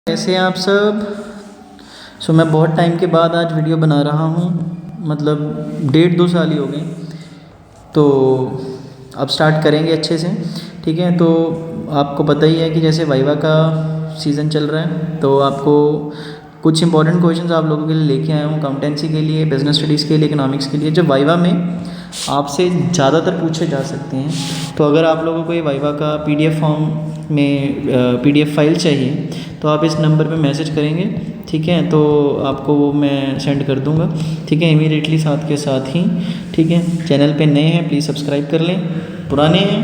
कैसे हैं आप सब। मैं बहुत टाइम के बाद आज वीडियो बना रहा हूँ, मतलब 1.5-2 साल ही हो गए। तो अब स्टार्ट करेंगे अच्छे से, ठीक है। तो आपको पता ही है कि जैसे वाइवा का सीज़न चल रहा है, तो आपको कुछ इंपॉर्टेंट क्वेश्चंस आप लोगों के लिए लेके आया हूँ, अकाउंटेंसी के लिए, बिजनेस स्टडीज़ के लिए, इकोनॉमिक्स के लिए, जो वाइवा में आपसे ज़्यादातर पूछे जा सकते हैं। तो अगर आप लोगों को ये वाइवा का पीडीएफ फॉर्म में पीडीएफ फाइल चाहिए तो आप इस नंबर पे मैसेज करेंगे, ठीक है। तो आपको वो मैं सेंड कर दूँगा, ठीक है, इमीडिएटली साथ के साथ ही, ठीक है। चैनल पे नए हैं प्लीज़ सब्सक्राइब कर लें, पुराने हैं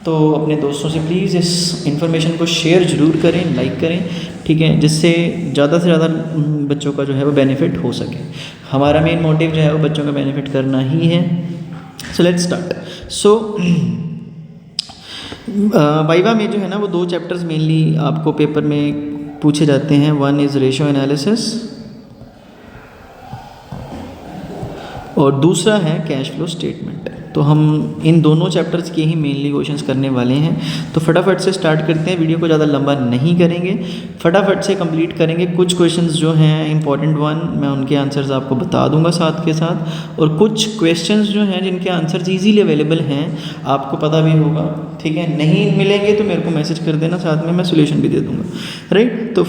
तो अपने दोस्तों से प्लीज़ इस इन्फॉर्मेशन को शेयर ज़रूर करें, लाइक करें, ठीक है, जिससे ज़्यादा से ज़्यादा बच्चों का जो है वो बेनिफिट हो सके। हमारा मेन मोटिव जो है वो बच्चों का बेनिफिट करना ही है। So let's start. वाइवा में जो है ना वो 2 चैप्टर्स मेनली आपको पेपर में पूछे जाते हैं। वन इज़ रेशियो एनालिसिस और दूसरा है कैश फ्लो स्टेटमेंट। तो हम इन दोनों चैप्टर्स के ही मेनली क्वेश्चंस करने वाले हैं। तो फटाफट से स्टार्ट करते हैं, वीडियो को ज़्यादा लंबा नहीं करेंगे, फटाफट से कंप्लीट करेंगे। कुछ क्वेश्चंस जो हैं इंपॉर्टेंट वन, मैं उनके आंसर्स आपको बता दूंगा साथ के साथ, और कुछ क्वेश्चंस जो हैं जिनके आंसर्स ईजीली अवेलेबल हैं, आपको पता भी होगा, ठीक है। नहीं मिलेंगे तो मेरे को मैसेज कर देना, साथ में मैं सोल्यूशन भी दे दूँगा, राइट। तो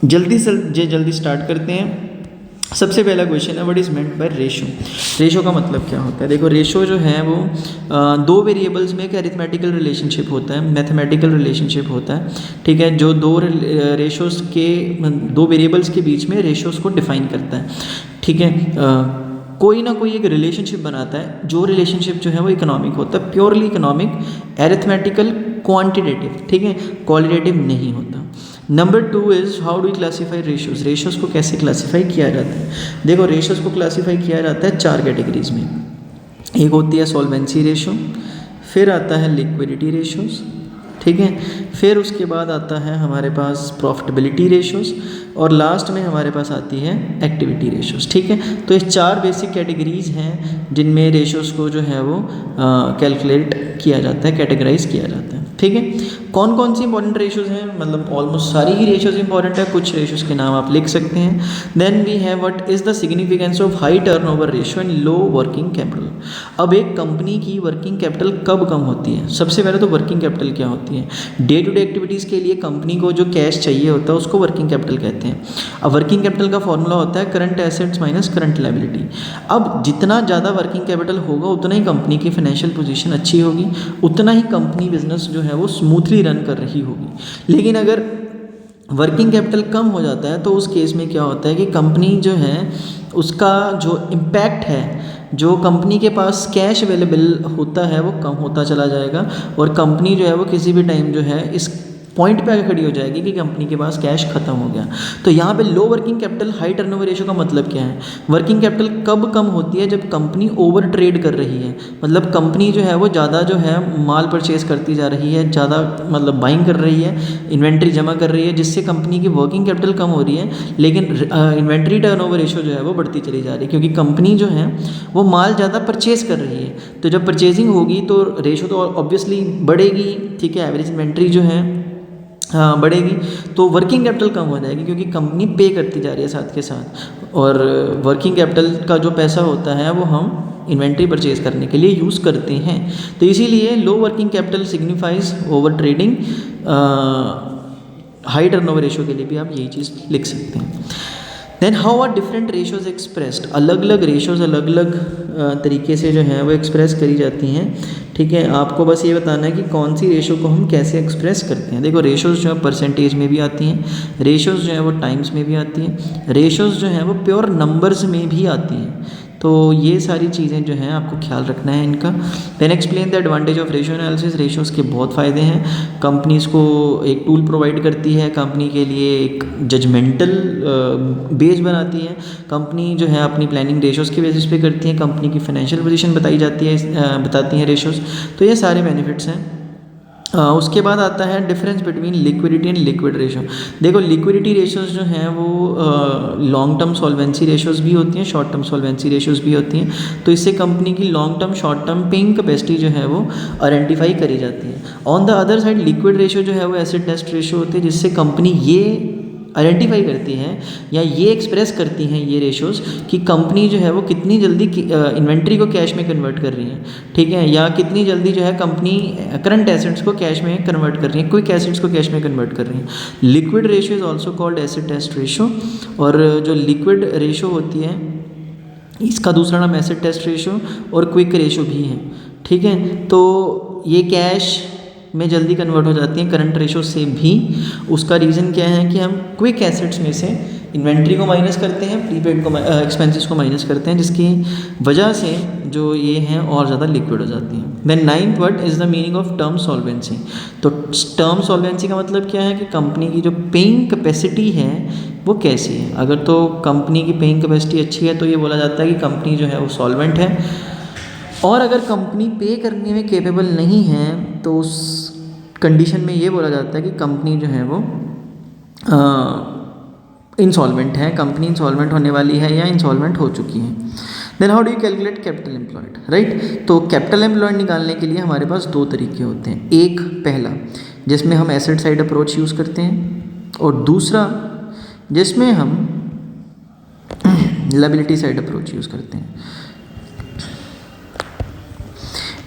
जल्दी से जल्दी स्टार्ट करते हैं। सबसे पहला क्वेश्चन है, what is meant by ratio. Ratio का मतलब क्या होता है। देखो, रेशो जो है वो 2 वेरिएबल्स में एक अरिथमेटिकल रिलेशनशिप होता है, मैथमेटिकल रिलेशनशिप होता है, ठीक है, जो 2 रेशोज़ के 2 वेरिएबल्स के बीच में रेशोज़ को डिफाइन करता है, ठीक है। कोई ना कोई एक रिलेशनशिप बनाता है, जो रिलेशनशिप जो है वो इकोनॉमिक होता है, प्योरली इकोनॉमिक, एरिथमेटिकल, क्वांटिटेटिव, ठीक है, क्वालिटेटिव नहीं होता। Number 2 is how do classify ratios. Ratios को कैसे क्लासीफाई किया जाता है। देखो, रेशोज़ को क्लासीफाई किया जाता है 4 कैटेगरीज में। एक होती है सॉल्वेंसी रेशो, फिर आता है लिक्विडिटी रेशोज़, ठीक है, फिर उसके बाद आता है हमारे पास प्रॉफिटेबिलिटी रेशोज़, और लास्ट में हमारे पास आती है एक्टिविटी रेशोज़, ठीक है। तो ये 4 बेसिक कैटेगरीज हैं जिनमें रेशोज़ को जो है वो कैलकुलेट किया जाता है, कैटेगराइज किया जाता है, ठीक है। कौन कौन सी इंपॉर्टेंट रेशोज़ हैं, मतलब ऑलमोस्ट सारी ही रेशोज़ इंपॉर्टेंट है, कुछ रेशोज़ के नाम आप लिख सकते हैं। Then we have what is the significance of high turnover ratio and low working capital. अब एक कंपनी की वर्किंग कैपिटल कब कम होती है। सबसे पहले तो वर्किंग कैपिटल क्या होती है। डे टू डे एक्टिविटीज़ के लिए कंपनी को जो कैश चाहिए होता है उसको वर्किंग कैपिटल कहते हैं। अब वर्किंग कैपिटल का फॉर्मूला होता है current assets minus current liability. अब जितना ज़्यादा वर्किंग कैपिटल होगा उतना ही कंपनी की फाइनेंशियल पोजीशन अच्छी होगी, उतना ही कंपनी बिजनेस जो है वो स्मूथली रन कर रही होगी। लेकिन अगर वर्किंग कैपिटल कम हो जाता है तो उस केस में क्या होता है कि कंपनी जो है उसका जो इम्पैक्ट है, जो कंपनी के पास कैश अवेलेबल होता है वो कम होता चला जाएगा, और कंपनी जो है वो किसी भी टाइम जो है इस पॉइंट पे आकर खड़ी हो जाएगी कि कंपनी के पास कैश खत्म हो गया। तो यहाँ पे low working capital high turnover ratio का मतलब क्या है। वर्किंग कैपिटल कब कम होती है, जब कंपनी ओवर ट्रेड कर रही है, मतलब कंपनी जो है वो ज़्यादा जो है माल परचेज करती जा रही है, ज़्यादा मतलब बाइंग कर रही है, इन्वेंट्री जमा कर रही है, जिससे कंपनी की वर्किंग कैपिटल कम हो रही है, लेकिन इन्वेंट्री टर्नओवर रेशियो जो है वो बढ़ती चली जा रही है, क्योंकि कंपनी जो है वो माल ज़्यादा परचेज कर रही है। तो जब परचेजिंग होगी तो रेशियो तो ऑब्वियसली बढ़ेगी, ठीक है, एवरेज इन्वेंट्री जो है बढ़ेगी, तो वर्किंग कैपिटल कम हो जाएगी, क्योंकि कंपनी पे करती जा रही है साथ के साथ, और वर्किंग कैपिटल का जो पैसा होता है वो हम इन्वेंट्री परचेज करने के लिए यूज़ करते हैं। तो इसीलिए low working capital signifies overtrading. High turnover ratio के लिए भी आप यही चीज़ लिख सकते हैं। Then how are different ratios expressed. अलग अलग रेशोज़ अलग अलग तरीके से जो है वो एक्सप्रेस करी जाती हैं, ठीक है। आपको बस ये बताना है कि कौन सी रेशो को हम कैसे एक्सप्रेस करते हैं। देखो, रेशोज़ जो है परसेंटेज में भी आती हैं, रेशोज़ जो है वो टाइम्स में भी आती हैं, रेशोज़ जो है वो प्योर नंबर्स में भी आती हैं। तो ये सारी चीज़ें जो हैं आपको ख्याल रखना है इनका। Then explain the advantage of ratio analysis. Ratios के बहुत फ़ायदे हैं, कंपनीज़ को एक टूल प्रोवाइड करती है, कंपनी के लिए एक जजमेंटल बेस बनाती है, कंपनी जो है अपनी प्लानिंग रेशियोज़ के बेसिस पे करती है, कंपनी की फाइनेंशियल पोजीशन बताती हैं रेशियोज़। तो ये सारे बेनिफिट्स हैं। उसके बाद आता है difference between liquidity and liquid ratio. देखो लिक्विडिटी रेशोज़ जो हैं वो लॉन्ग टर्म सॉल्वेंसी रेशोज़ भी होती हैं, शॉर्ट टर्म सॉल्वेंसी रेशोज़ भी होती हैं। तो इससे कंपनी की long term short term paying capacity जो है वो आइडेंटिफाई करी जाती है। On the other side liquid ratio जो है वो एसिड टेस्ट रेशो होती है, जिससे कंपनी ये आइडेंटिफाई करती है या ये एक्सप्रेस करती हैं ये रेशोज़ कि कंपनी जो है वो कितनी जल्दी इन्वेंट्री को कैश में कन्वर्ट कर रही है, ठीक है, या कितनी जल्दी जो है कंपनी करंट एसेट्स को कैश में कन्वर्ट कर रही है, क्विक एसेट्स को कैश में कन्वर्ट कर रही है। Liquid ratio is also called acid test ratio. और जो लिक्विड रेशो होती है इसका दूसरा नाम एसिड टेस्ट रेशो और क्विक रेशो भी है, ठीक है। तो ये कैश में जल्दी कन्वर्ट हो जाती हैं करंट रेशो से भी। उसका रीज़न क्या है कि हम क्विक एसेट्स में से इन्वेंट्री को माइनस करते हैं, प्रीपेड को एक्सपेंसेस को माइनस करते हैं, जिसकी वजह से जो ये हैं और ज़्यादा लिक्विड हो जाती हैं। Then ninth word is the meaning of term solvency. तो टर्म सॉल्वेंसी का मतलब क्या है कि कंपनी की जो पेइंग कैपेसिटी है वो कैसी है। अगर तो कंपनी की पेइंग कैपेसिटी अच्छी है तो ये बोला जाता है कि कंपनी जो है वो सॉल्वेंट है, और अगर कंपनी पे करने में कैपेबल नहीं है तो उस कंडीशन में ये बोला जाता है कि कंपनी जो है वो इंसॉल्वेंट है, कंपनी इंसॉल्वेंट होने वाली है या इंसॉल्वेंट हो चुकी है। Then how do you calculate capital employed, right. तो कैपिटल एम्प्लॉयड निकालने के लिए हमारे पास दो तरीके होते हैं। एक पहला जिसमें हम एसेट साइड अप्रोच यूज़ करते हैं, और दूसरा जिसमें हम लायबिलिटी साइड अप्रोच यूज़ करते हैं।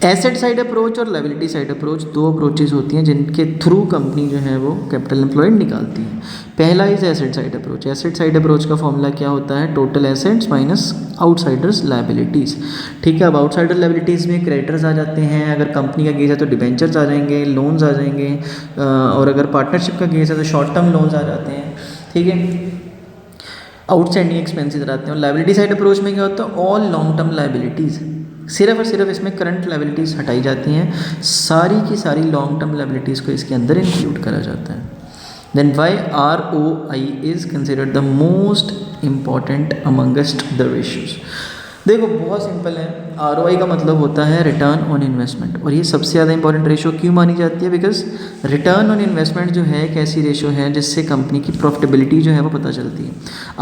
एसेट साइड अप्रोच और लायबिलिटी साइड अप्रोच दो अप्रोचेज होती हैं जिनके थ्रू कंपनी जो है वो कैपिटल एम्प्लॉयड निकालती है। पहला is asset side approach. Asset side approach का फॉर्मूला क्या होता है? Total assets minus outsiders liabilities, ठीक है। अब आउटसाइडर लायबिलिटीज़ में क्रेडिटर्स आ जाते हैं, अगर कंपनी का केस है तो डिबेंचर्स आ जाएंगे, लोन्स आ जाएंगे, और अगर पार्टनरशिप का केस है तो शॉर्ट टर्म लोन्स आ जाते हैं, ठीक है। आउटस्टैंडिंग एक्सपेंसेस आते हैं। और लायबिलिटी साइड अप्रोच में क्या होता है? ऑल लॉन्ग टर्म लायबिलिटीज़, सिर्फ और सिर्फ इसमें करंट लायबिलिटीज़ हटाई जाती हैं, सारी की सारी लॉन्ग टर्म लायबिलिटीज़ को इसके अंदर इंक्लूड करा जाता है। Then why ROI is considered the most important amongst the ratios. देखो बहुत सिंपल है, ROI का मतलब होता है रिटर्न ऑन इन्वेस्टमेंट, और ये सबसे ज़्यादा इंपॉर्टेंट रेशो क्यों मानी जाती है? बिकॉज रिटर्न ऑन इन्वेस्टमेंट जो है एक ऐसी रेशो है जिससे कंपनी की प्रॉफिटेबिलिटी जो है वो पता चलती है।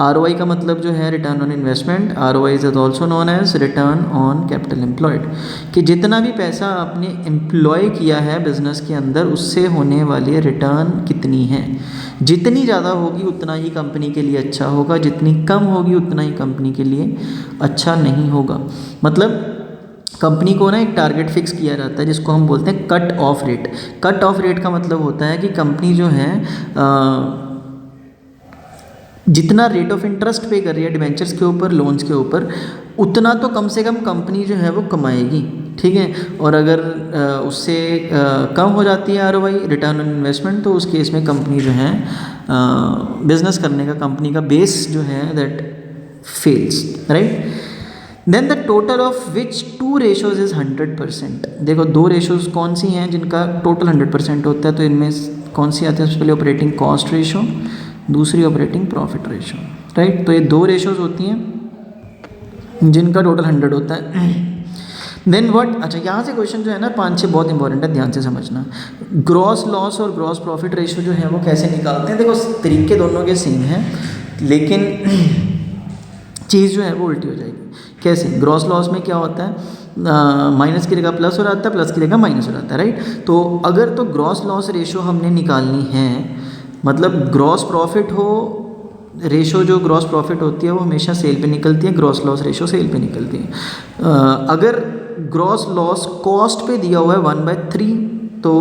ROI का मतलब जो है return on investment, ROI is also known as return on capital employed, कि जितना भी पैसा आपने एम्प्लॉय किया है बिजनेस के अंदर उससे होने वाली रिटर्न कितनी है। जितनी ज़्यादा होगी उतना ही कंपनी के लिए अच्छा होगा, जितनी कम होगी उतना ही कंपनी के लिए अच्छा नहीं होगा। मतलब कंपनी को ना एक टारगेट फिक्स किया जाता है जिसको हम बोलते हैं cut off rate. Cut off rate का मतलब होता है कि कंपनी जो है जितना रेट ऑफ इंटरेस्ट पे कर रही है डिबेंचर्स के ऊपर, लोन्स के ऊपर, उतना तो कम से कम कंपनी जो है वो कमाएगी, ठीक है। और अगर उससे कम हो जाती है ROI, रिटर्न ऑन इन्वेस्टमेंट, तो उस केस में कंपनी जो है बिजनेस करने का कंपनी का बेस जो है that fails, right. Then the total of which two ratios is 100%। देखो दो रेशोज कौन सी हैं जिनका टोटल 100% होता है, तो इनमें कौन सी आती है? सबसे पहले ऑपरेटिंग कॉस्ट रेशो, दूसरी ऑपरेटिंग प्रॉफिट रेशो, राइट। तो ये दो रेशोज होती हैं जिनका टोटल 100 होता है। देन व्हाट, अच्छा यहाँ से क्वेश्चन जो है ना 5-6 बहुत इंपॉर्टेंट है, ध्यान से समझना। ग्रॉस लॉस और ग्रॉस प्रॉफिट रेशो जो है वो कैसे निकालते हैं? देखो तरीके दोनों के सेम हैं, लेकिन चीज़ जो है वो उल्टी हो जाएगी। कैसे? ग्रॉस लॉस में क्या होता है? माइनस की जगह प्लस हो जाता है, प्लस की जगह माइनस हो जाता है, राइट। तो अगर तो ग्रॉस लॉस रेशो हमने निकालनी है, मतलब ग्रॉस प्रॉफिट हो, रेशो जो ग्रॉस प्रॉफिट होती है वो हमेशा सेल पे निकलती है, ग्रॉस लॉस रेशो सेल पे निकलती है। अगर ग्रॉस लॉस कॉस्ट पे दिया हुआ है 1/3, तो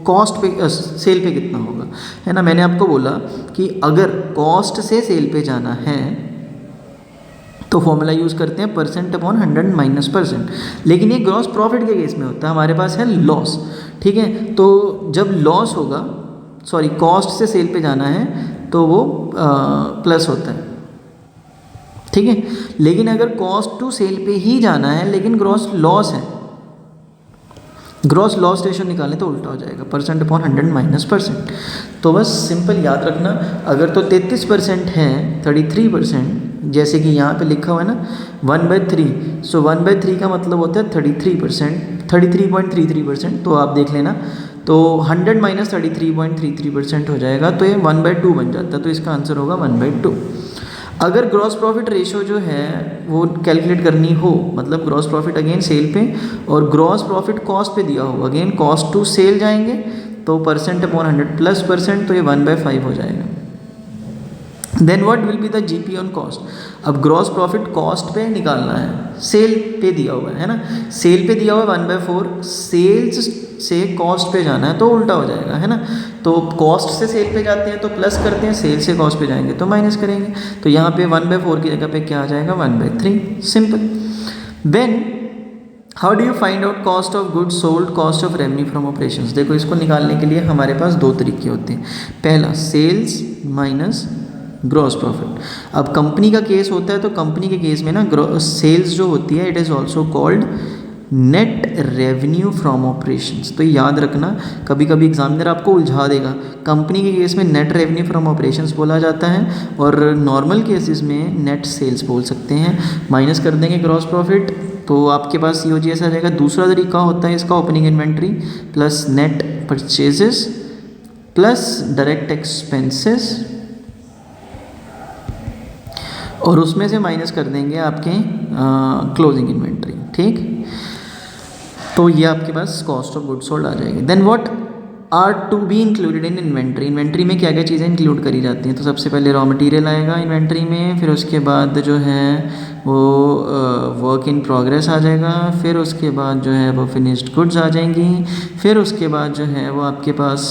कॉस्ट पे सेल पे कितना होगा, है ना। मैंने आपको बोला कि अगर कॉस्ट से सेल पे जाना है तो फॉर्मूला यूज़ करते हैं %/100 माइनस %, लेकिन ये ग्रॉस प्रॉफिट के केस में होता है, हमारे पास है लॉस, ठीक है। तो जब लॉस होगा, सॉरी कॉस्ट से सेल पे जाना है तो वो प्लस होता है, ठीक है। लेकिन अगर कॉस्ट टू सेल पे ही जाना है लेकिन ग्रॉस लॉस है, ग्रॉस लॉस रेशो निकालें तो उल्टा हो जाएगा, %/100 माइनस %। तो बस सिंपल याद रखना, अगर तो 33% है, 33%, जैसे कि यहाँ पे लिखा हुआ है ना 1/3, सो 1/3 का मतलब होता है 33%, 33.33%। तो आप देख लेना तो 100 माइनस 33.33% हो जाएगा, तो ये 1/2 बन जाता है, तो इसका आंसर होगा 1/2। अगर ग्रॉस प्रॉफिट रेशो जो है वो कैलकुलेट करनी हो, मतलब ग्रॉस प्रॉफिट अगेन सेल पे और ग्रॉस प्रॉफिट कॉस्ट पे दिया हो, अगेन कॉस्ट टू सेल जाएंगे तो परसेंट अपॉन 100 प्लस परसेंट, तो ये 1/5 हो जाएगा। Then what will be the GP on cost. अब ग्रॉस प्रॉफिट कॉस्ट पे निकालना है, सेल पे दिया हुआ है ना, सेल पे दिया हुआ है 1/4, सेल्स से कॉस्ट पे जाना है तो उल्टा हो जाएगा, है ना। तो कॉस्ट से सेल पे जाते हैं तो प्लस करते हैं, सेल से कॉस्ट पे जाएंगे तो माइनस करेंगे। तो यहाँ पे 1/4 की जगह पे क्या आ जाएगा 1/3, simple. Then how do you find out cost of goods sold, cost of revenue from operations. देखो इसको निकालने के लिए हमारे पास दो तरीके होते हैं। पहला सेल्स माइनस ग्रॉस प्रॉफिट। अब कंपनी का केस होता है तो कंपनी के केस में ना सेल्स जो होती है it is also called net revenue from operations. तो याद रखना, कभी कभी एग्जामिनर आपको उलझा देगा। कंपनी के केस में नेट रेवेन्यू फ्रॉम ऑपरेशंस बोला जाता है और नॉर्मल केसेस में नेट सेल्स बोल सकते हैं। माइनस कर देंगे ग्रॉस प्रॉफिट तो आपके पास COGS आ जाएगा। दूसरा तरीका होता है इसका opening inventory plus net purchases plus direct expenses, और उसमें से माइनस कर देंगे आपके क्लोजिंग इन्वेंट्री, ठीक। तो ये आपके पास कॉस्ट ऑफ गुड्स सोल्ड आ जाएगी। Then what are to be included in inventory. Inventory में क्या क्या चीज़ें इंक्लूड करी जाती हैं, तो सबसे पहले रॉ मटेरियल आएगा इन्वेंट्री में, फिर उसके बाद जो है वो वर्क इन प्रोग्रेस आ जाएगा, फिर उसके बाद जो है वो फिनिश्ड गुड्स आ जाएंगी, फिर उसके बाद जो है वो आपके पास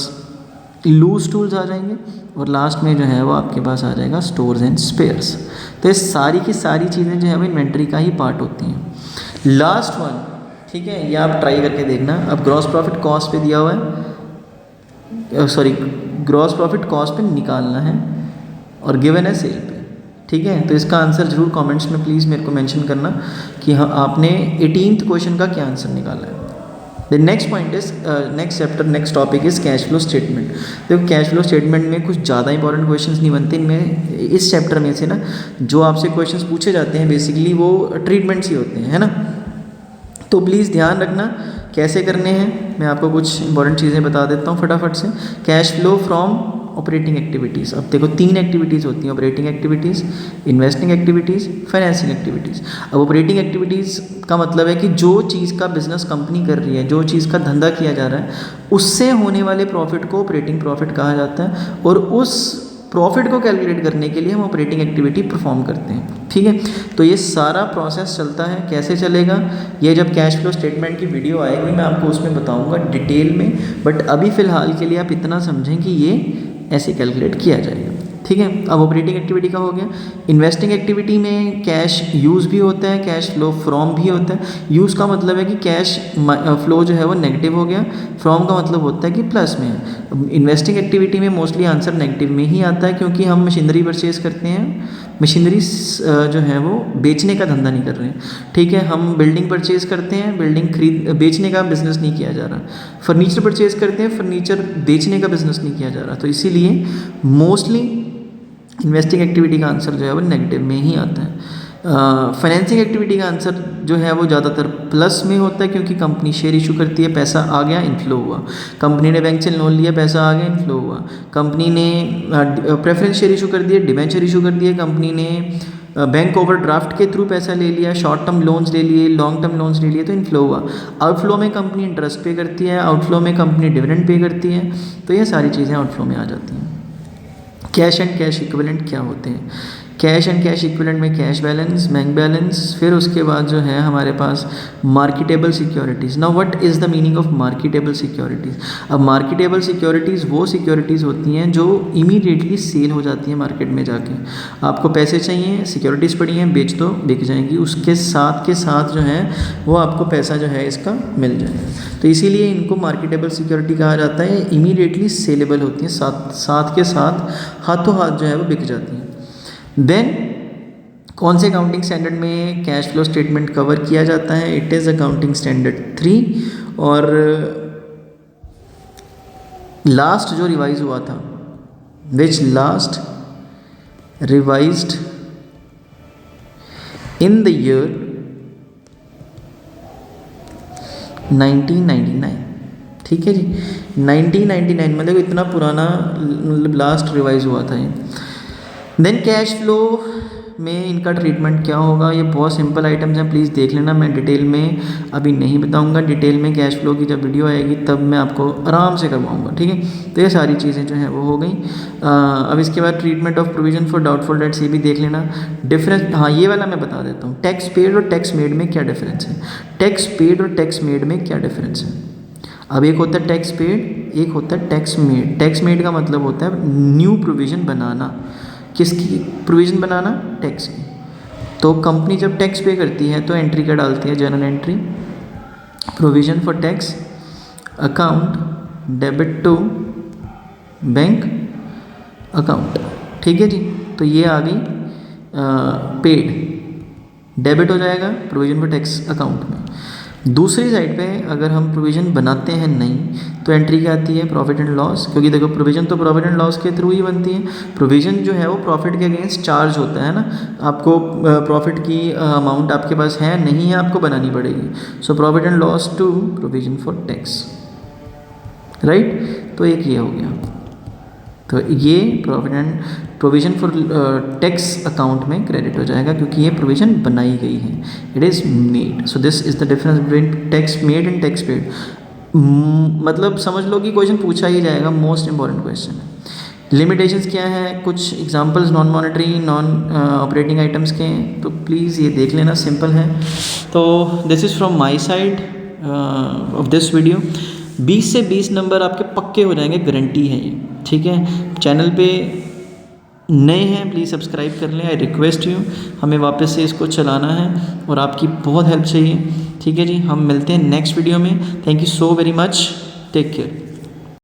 लूज टूल्स आ जाएंगे, और लास्ट में जो है वो आपके पास आ जाएगा स्टोर्स एंड स्पेयर्स। तो ये सारी की सारी चीज़ें जो है वो इन्वेंट्री का ही पार्ट होती हैं। लास्ट वन, ठीक है, ये आप ट्राई करके देखना। अब ग्रॉस प्रॉफिट कॉस्ट पे दिया हुआ है, सॉरी ग्रॉस प्रॉफिट कॉस्ट पे निकालना है और गिवन है सेल पे, ठीक है। तो इसका आंसर जरूर कमेंट्स में प्लीज़ मेरे को मेंशन करना कि हाँ आपने 18th क्वेश्चन का क्या आंसर निकाला है। The next point is next chapter next topic is cash flow statement. देखो कैश फ्लो स्टेटमेंट में कुछ ज़्यादा इंपॉर्टेंट क्वेश्चंस नहीं बनते इनमें, इस चैप्टर में से ना जो आपसे क्वेश्चंस पूछे जाते हैं बेसिकली वो ट्रीटमेंट्स ही होते हैं, है ना। तो प्लीज़ ध्यान रखना कैसे करने हैं, मैं आपको कुछ इंपॉर्टेंट चीज़ें बता देता हूँ फटाफट से। Cash flow from operating activities. अब देखो 3 एक्टिविटीज़ होती हैं, operating activities, investing activities, financing activities. अब ऑपरेटिंग एक्टिविटीज़ का मतलब है कि जो चीज़ का बिजनेस कंपनी कर रही है, जो चीज़ का धंधा किया जा रहा है, उससे होने वाले प्रॉफिट को ऑपरेटिंग प्रॉफिट कहा जाता है, और उस प्रॉफिट को कैलकुलेट करने के लिए हम ऑपरेटिंग एक्टिविटी परफॉर्म करते हैं, ठीक है। तो ये सारा प्रोसेस चलता है, कैसे चलेगा ये जब कैश फ्लो स्टेटमेंट की वीडियो आएगी मैं आपको उसमें बताऊंगा डिटेल में, बट अभी फ़िलहाल के लिए आप इतना समझें कि ये ऐसे कैलकुलेट किया जाएगा, ठीक है। अब ऑपरेटिंग एक्टिविटी का हो गया। इन्वेस्टिंग एक्टिविटी में कैश यूज़ भी होता है, कैश फ्लो फ्रॉम भी होता है। यूज़ का मतलब है कि कैश फ्लो जो है वो नेगेटिव हो गया, फ्रॉम का मतलब होता है कि प्लस में है। इन्वेस्टिंग एक्टिविटी में मोस्टली आंसर नेगेटिव में ही आता है, क्योंकि हम मशीनरी परचेज करते हैं, मशीनरी जो है वो बेचने का धंधा नहीं कर रहे हैं, ठीक है। हम बिल्डिंग परचेज करते हैं, बिल्डिंग बेचने का बिजनेस नहीं किया जा रहा। फर्नीचर परचेज करते हैं, फर्नीचर बेचने का बिजनेस नहीं किया जा रहा। तो इसीलिए मोस्टली इन्वेस्टिंग एक्टिविटी का आंसर जो है वो नेगेटिव में ही आता है। फाइनेंसिंग एक्टिविटी का आंसर जो है वो ज़्यादातर प्लस में होता है, क्योंकि कंपनी शेयर इशू करती है, पैसा आ गया इनफ्लो हुआ। कंपनी ने बैंक से लोन लिया, पैसा आ गया इनफ्लो हुआ। कंपनी ने प्रेफरेंस शेयर इशू कर दिए, डिबेंचर इशू कर दिए। कंपनी ने बैंक ओवरड्राफ्ट के थ्रू पैसा ले लिया, शॉर्ट टर्म लोन्स ले लिए, लॉन्ग टर्म लोन्स ले लिए, तो इनफ्लो हुआ। आउटफ्लो में कंपनी इंटरेस्ट पे करती है, आउटफ्लो में कंपनी डिविडेंड पे करती है। तो ये सारी चीज़ें आउटफ्लो में आ जाती हैं। कैश एंड कैश इक्विवेलेंट क्या होते हैं? कैश एंड कैश इक्विवेलेंट में कैश बैलेंस, बैंक बैलेंस, फिर उसके बाद जो है हमारे पास marketable securities. Now what is the meaning of marketable securities? अब मार्केटेबल सिक्योरिटीज़ वो सिक्योरिटीज़ होती हैं जो इमीडिएटली सेल हो जाती हैं मार्केट में जाके। आपको पैसे चाहिए, सिक्योरिटीज़ पड़ी हैं, बेच दो, बिक जाएंगी, उसके साथ के साथ जो है वो आपको पैसा जो है इसका मिल जाएगा। तो इसीलिए इनको मार्केटेबल सिक्योरिटी कहा जाता है। इमीडिएटली सेलेबल होती हैं, साथ के साथ हाथों हाथ जो है वो बिक जाती हैं। देन कौन से अकाउंटिंग स्टैंडर्ड में कैश फ्लो स्टेटमेंट कवर किया जाता है? It is accounting standard 3। और लास्ट जो रिवाइज हुआ था, which last revised in the year 1999, ठीक है जी। 1999 मतलब इतना पुराना, मतलब लास्ट रिवाइज हुआ था ये। देन कैश फ्लो में इनका ट्रीटमेंट क्या होगा, ये बहुत सिंपल आइटम्स हैं, प्लीज़ देख लेना। मैं डिटेल में अभी नहीं बताऊंगा, डिटेल में कैश फ्लो की जब वीडियो आएगी तब मैं आपको आराम से करवाऊंगा, ठीक है। तो ये सारी चीज़ें जो हैं वो हो गई। अब इसके बाद treatment of provision for doubtful debts, ये भी देख लेना। डिफरेंस, हाँ ये वाला मैं बता देता हूँ, टैक्स पेड और टैक्स मेड में क्या डिफरेंस है। टैक्स पेड और टैक्स मेड में क्या डिफरेंस है। अब एक होता है टैक्स पेड, एक होता है टैक्स मेड। टैक्स मेड का मतलब होता है न्यू प्रोविज़न बनाना। किसकी प्रोविज़न बनाना, टैक्स की। तो कंपनी जब टैक्स पे करती है तो एंट्री क्या डालती है, journal entry, provision for tax account debit to bank account, ठीक है जी। तो ये आ गई पेड, डेबिट हो जाएगा प्रोविज़न फॉर टैक्स अकाउंट में। दूसरी साइड पे अगर हम प्रोविज़न बनाते हैं नहीं तो एंट्री क्या आती है, प्रॉफिट एंड लॉस। क्योंकि देखो प्रोविज़न तो प्रॉफिट एंड लॉस के थ्रू ही बनती है। प्रोविज़न जो है वो प्रॉफिट के अगेंस्ट चार्ज होता है ना, आपको प्रॉफिट की अमाउंट आपके पास है नहीं है, आपको बनानी पड़ेगी। So profit and loss to provision for tax, right. तो एक ये हो गया। तो ये profit and provision for tax account में क्रेडिट हो जाएगा क्योंकि ये प्रोविज़न बनाई गई है, it is made. So this is the difference between tax made and tax paid. मतलब समझ लो कि क्वेश्चन पूछा ही जाएगा, मोस्ट इंपॉर्टेंट क्वेश्चन है। लिमिटेशंस क्या है, कुछ examples non monetary non operating items के, तो प्लीज़ ये देख लेना, सिंपल है। तो this is from my side of this video. 20 से 20 नंबर आपके पक्के हो जाएंगे, गारंटी है ये, ठीक है। चैनल पे नए हैं प्लीज़ सब्सक्राइब कर लें, आई रिक्वेस्ट यू। हमें वापस से इसको चलाना है और आपकी बहुत हेल्प चाहिए, ठीक है जी। हम मिलते हैं नेक्स्ट वीडियो में। Thank you so very much, take care.